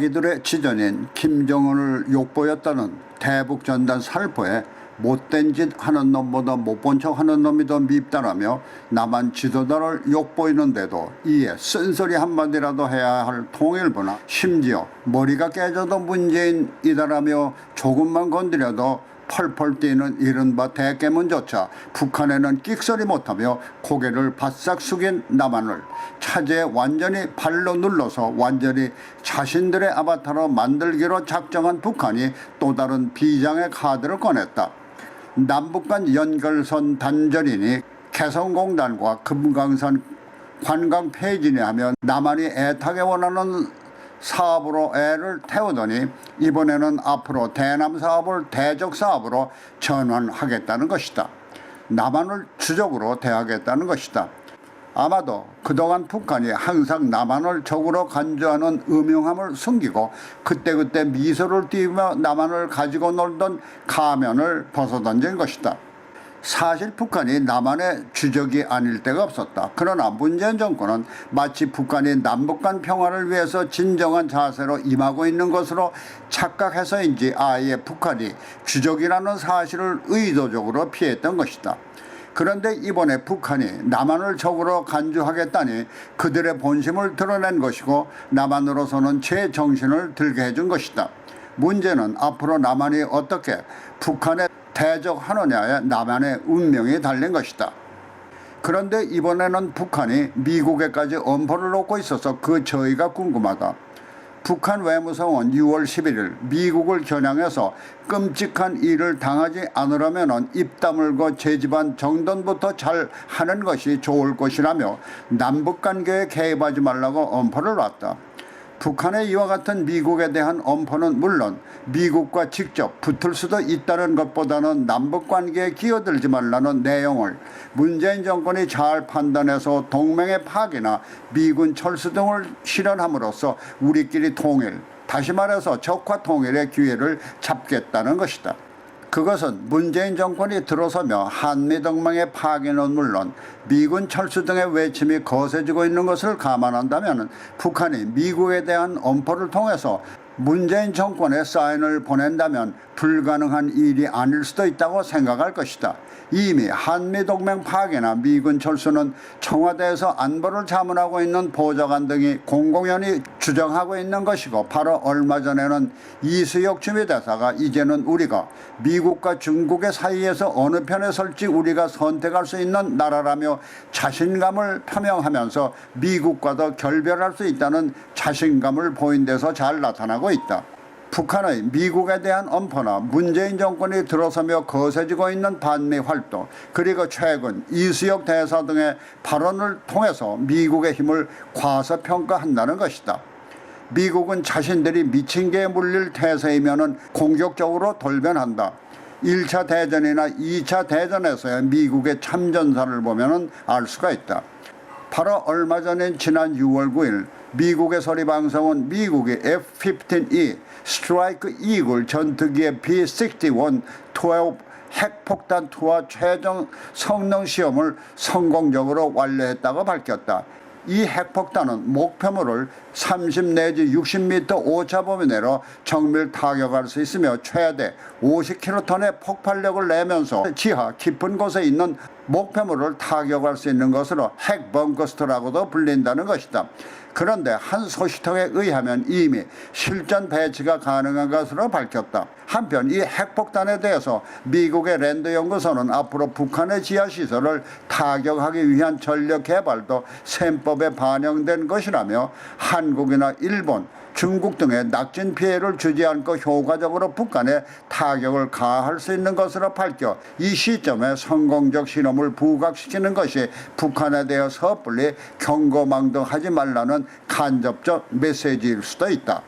자기들의 지전인 김정은을 욕보였다는 대북전단 살포에 못된 짓 하는 놈보다 못 본 척 하는 놈이 더 밉다라며 남한 지도자를 욕보이는데도 이에 쓴소리 한마디라도 해야 할 통일부나 심지어 머리가 깨져도 문재인이다라며 조금만 건드려도 펄펄 뛰는 이른바 대깨문조차 북한에는 끽소리 못하며 고개를 바싹 숙인 남한을 차제에 완전히 발로 눌러서 완전히 자신들의 아바타로 만들기로 작정한 북한이 또 다른 비장의 카드를 꺼냈다. 남북 간 연결선 단절이니 개성공단과 금강산 관광 폐지니 하며 남한이 애타게 원하는 사업으로 애를 태우더니 이번에는 앞으로 대남 사업을 대적 사업으로 전환하겠다는 것이다. 남한을 주적으로 대하겠다는 것이다. 아마도 그동안 북한이 항상 남한을 적으로 간주하는 음흉함을 숨기고 그때그때 미소를 띄우며 남한을 가지고 놀던 가면을 벗어던진 것이다. 사실 북한이 남한의 주적이 아닐 때가 없었다. 그러나 문재인 정권은 마치 북한이 남북 간 평화를 위해서 진정한 자세로 임하고 있는 것으로 착각해서인지 아예 북한이 주적이라는 사실을 의도적으로 피했던 것이다. 그런데 이번에 북한이 남한을 적으로 간주하겠다니 그들의 본심을 드러낸 것이고 남한으로서는 제정신을 들게 해준 것이다. 문제는 앞으로 남한이 어떻게 북한에 대적하느냐에 남한의 운명이 달린 것이다. 그런데 이번에는 북한이 미국에까지 엄포를 놓고 있어서 그 저희가 궁금하다. 북한 외무성은 6월 11일 미국을 겨냥해서 끔찍한 일을 당하지 않으려면 입 다물고 제 집안 정돈부터 잘 하는 것이 좋을 것이라며 남북관계에 개입하지 말라고 엄포를 놨다. 북한의 이와 같은 미국에 대한 엄포는 물론 미국과 직접 붙을 수도 있다는 것보다는 남북관계에 끼어들지 말라는 내용을 문재인 정권이 잘 판단해서 동맹의 파기나 미군 철수 등을 실현함으로써 우리끼리 통일, 다시 말해서 적화 통일의 기회를 잡겠다는 것이다. 그것은 문재인 정권이 들어서며 한미동맹의 파기는 물론 미군 철수 등의 외침이 거세지고 있는 것을 감안한다면 북한이 미국에 대한 엄포를 통해서 문재인 정권에 사인을 보낸다면 불가능한 일이 아닐 수도 있다고 생각할 것이다. 이미 한미동맹 파기나 미군 철수는 청와대에서 안보를 자문하고 있는 보좌관 등이 공공연히 주장하고 있는 것이고 바로 얼마 전에는 이수혁 주미대사가 이제는 우리가 미국과 중국의 사이에서 어느 편에 설지 우리가 선택할 수 있는 나라라며 자신감을 표명하면서 미국과도 결별할 수 있다는 자신감을 보인 데서 잘 나타나고 있다. 북한의 미국에 대한 엄포나 문재인 정권이 들어서며 거세지고 있는 반미 활동 그리고 최근 이수혁 대사 등의 발언을 통해서 미국의 힘을 과소평가한다는 것이다. 미국은 자신들이 미친 개에 물릴 태세이면 공격적으로 돌변한다. 1차 대전이나 2차 대전에서의 미국의 참전사를 보면 알 수가 있다. 바로 얼마 전인 지난 6월 9일 미국의 소리방송은 미국이 F-15E 스트라이크 이글 전투기의 B-61 12 핵폭탄 투하 최종 성능 시험을 성공적으로 완료했다고 밝혔다. 이 핵폭탄은 목표물을 30 내지 60m 오차 범위 내로 정밀 타격할 수 있으며 최대 50킬로톤의 폭발력을 내면서 지하 깊은 곳에 있는 목표물을 타격할 수 있는 것으로 핵벙커스터라고도 불린다는 것이다. 그런데 한 소식통에 의하면 이미 실전 배치가 가능한 것으로 밝혔다. 한편 이 핵폭탄에 대해서 미국의 랜드 연구소는 앞으로 북한의 지하시설을 타격하기 위한 전력 개발도 셈법에 반영된 것이라며 한국이나 일본, 중국 등의 낙진 피해를 주지 않고 효과적으로 북한에 타격을 가할 수 있는 것으로 밝혀 이 시점에 성공적 실험을 부각시키는 것이 북한에 대해 섣불리 경고망동하지 말라는 간접적 메시지일 수도 있다.